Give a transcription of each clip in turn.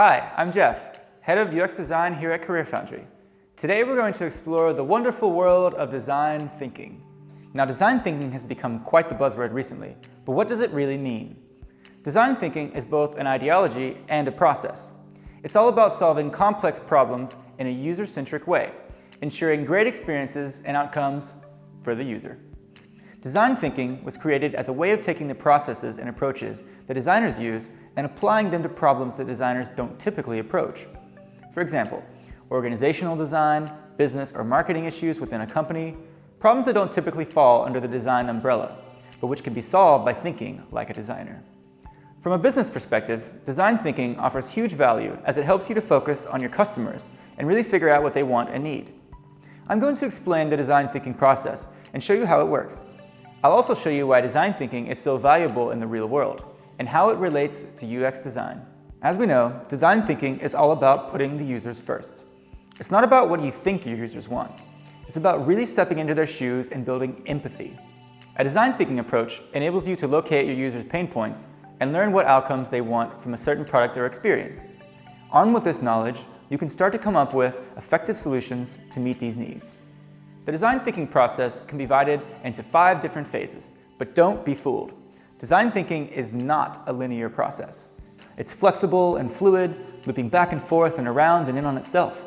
Hi, I'm Jeff, Head of UX Design here at CareerFoundry. Today we're going to explore the wonderful world of design thinking. Now, design thinking has become quite the buzzword recently, but what does it really mean? Design thinking is both an ideology and a process. It's all about solving complex problems in a user-centric way, ensuring great experiences and outcomes for the user. Design thinking was created as a way of taking the processes and approaches that designers use and applying them to problems that designers don't typically approach. For example, organizational design, business or marketing issues within a company, problems that don't typically fall under the design umbrella, but which can be solved by thinking like a designer. From a business perspective, design thinking offers huge value as it helps you to focus on your customers and really figure out what they want and need. I'm going to explain the design thinking process and show you how it works. I'll also show you why design thinking is so valuable in the real world and how it relates to UX design. As we know, design thinking is all about putting the users first. It's not about what you think your users want. It's about really stepping into their shoes and building empathy. A design thinking approach enables you to locate your users' pain points and learn what outcomes they want from a certain product or experience. Armed with this knowledge, you can start to come up with effective solutions to meet these needs. The design thinking process can be divided into 5 different phases, but don't be fooled. Design thinking is not a linear process. It's flexible and fluid, looping back and forth and around and in on itself.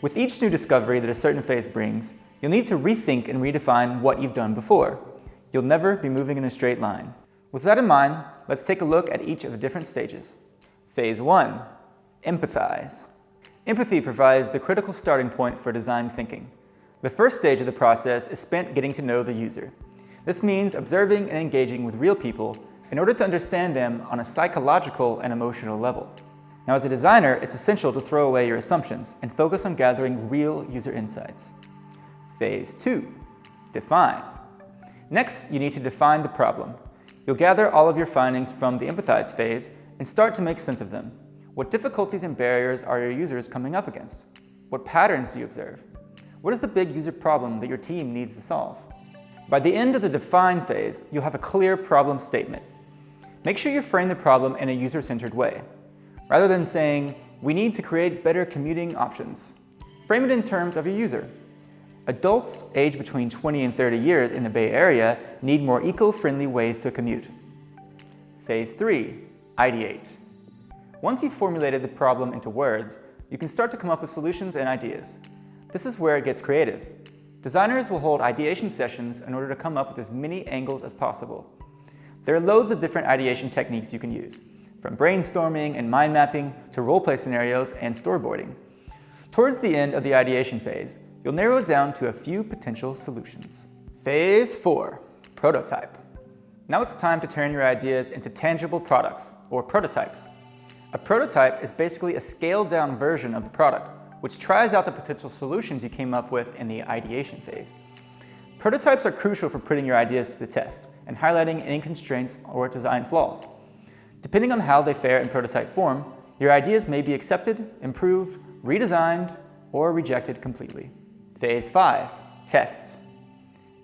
With each new discovery that a certain phase brings, you'll need to rethink and redefine what you've done before. You'll never be moving in a straight line. With that in mind, let's take a look at each of the different stages. Phase 1, empathize. Empathy provides the critical starting point for design thinking. The first stage of the process is spent getting to know the user. This means observing and engaging with real people in order to understand them on a psychological and emotional level. Now, as a designer, it's essential to throw away your assumptions and focus on gathering real user insights. Phase 2, define. Next, you need to define the problem. You'll gather all of your findings from the empathize phase and start to make sense of them. What difficulties and barriers are your users coming up against? What patterns do you observe? What is the big user problem that your team needs to solve? By the end of the define phase, you'll have a clear problem statement. Make sure you frame the problem in a user-centered way. Rather than saying, we need to create better commuting options, frame it in terms of your user. Adults aged between 20 and 30 years in the Bay Area need more eco-friendly ways to commute. Phase 3, ideate. Once you've formulated the problem into words, you can start to come up with solutions and ideas. This is where it gets creative. Designers will hold ideation sessions in order to come up with as many angles as possible. There are loads of different ideation techniques you can use, from brainstorming and mind mapping to role-play scenarios and storyboarding. Towards the end of the ideation phase, you'll narrow it down to a few potential solutions. Phase 4, prototype. Now it's time to turn your ideas into tangible products, or prototypes. A prototype is basically a scaled-down version of the product, which tries out the potential solutions you came up with in the ideation phase. Prototypes are crucial for putting your ideas to the test and highlighting any constraints or design flaws. Depending on how they fare in prototype form, your ideas may be accepted, improved, redesigned, or rejected completely. Phase 5, test.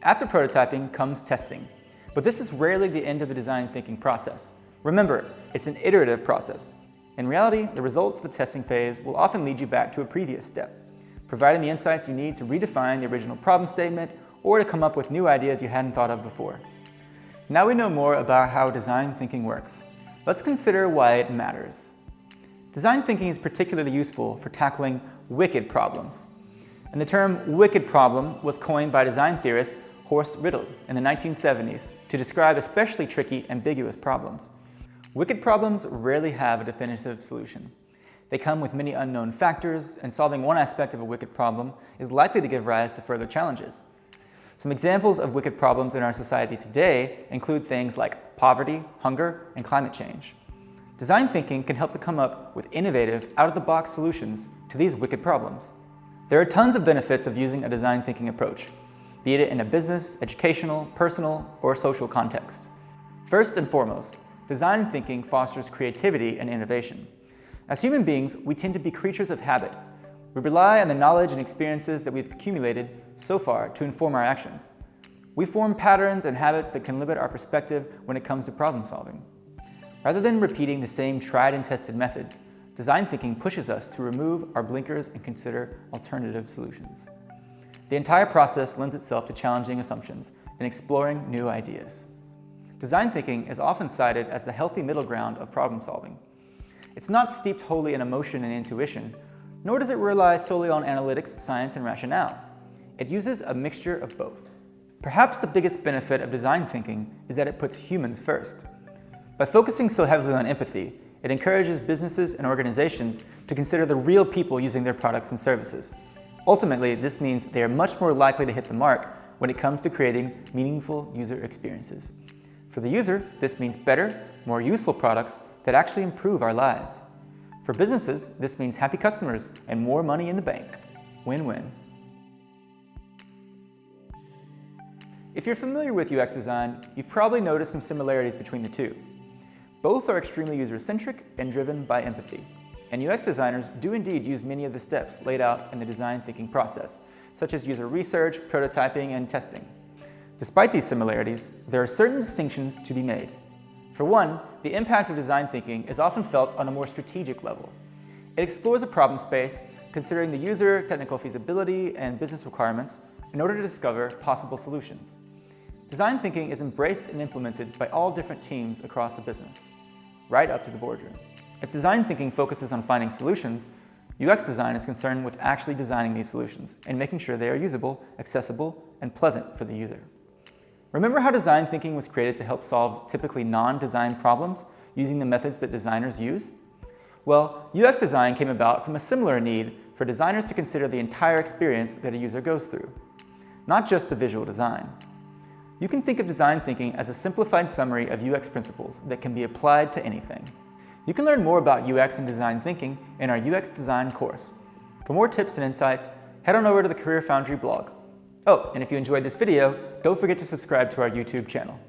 After prototyping comes testing, but this is rarely the end of the design thinking process. Remember, it's an iterative process. In reality, the results of the testing phase will often lead you back to a previous step, providing the insights you need to redefine the original problem statement or to come up with new ideas you hadn't thought of before. Now we know more about how design thinking works. Let's consider why it matters. Design thinking is particularly useful for tackling wicked problems. And the term wicked problem was coined by design theorist HORST in the 1970s to describe especially tricky, ambiguous problems. Wicked problems rarely have a definitive solution. They come with many unknown factors, and solving one aspect of a wicked problem is likely to give rise to further challenges. Some examples of wicked problems in our society today include things like poverty, hunger, and climate change. Design thinking can help to come up with innovative, out-of-the-box solutions to these wicked problems. There are tons of benefits of using a design thinking approach, be it in a business, educational, personal, or social context. First and foremost, design thinking fosters creativity and innovation. As human beings, we tend to be creatures of habit. We rely on the knowledge and experiences that we've accumulated so far to inform our actions. We form patterns and habits that can limit our perspective when it comes to problem solving. Rather than repeating the same tried and tested methods, Design thinking pushes us to remove our blinkers and consider alternative solutions. The entire process lends itself to challenging assumptions and exploring new ideas. Design thinking is often cited as the healthy middle ground of problem solving. It's not steeped wholly in emotion and intuition, nor does it rely solely on analytics, science, and rationale. It uses a mixture of both. Perhaps the biggest benefit of design thinking is that it puts humans first. By focusing so heavily on empathy, it encourages businesses and organizations to consider the real people using their products and services. Ultimately, this means they are much more likely to hit the mark when it comes to creating meaningful user experiences. For the user, this means better, more useful products that actually improve our lives. For businesses, this means happy customers and more money in the bank. Win-win. If you're familiar with UX design, you've probably noticed some similarities between the two. Both are extremely user-centric and driven by empathy. And UX designers do indeed use many of the steps laid out in the design thinking process, such as user research, prototyping, and testing. Despite these similarities, there are certain distinctions to be made. For one, the impact of design thinking is often felt on a more strategic level. It explores a problem space, considering the user, technical feasibility, and business requirements in order to discover possible solutions. Design thinking is embraced and implemented by all different teams across a business, right up to the boardroom. If design thinking focuses on finding solutions, UX design is concerned with actually designing these solutions and making sure they are usable, accessible, and pleasant for the user. Remember how design thinking was created to help solve typically non-design problems using the methods that designers use? Well, UX design came about from a similar need for designers to consider the entire experience that a user goes through, not just the visual design. You can think of design thinking as a simplified summary of UX principles that can be applied to anything. You can learn more about UX and design thinking in our UX design course. For more tips and insights, head on over to the CareerFoundry blog. Oh, and if you enjoyed this video, don't forget to subscribe to our YouTube channel.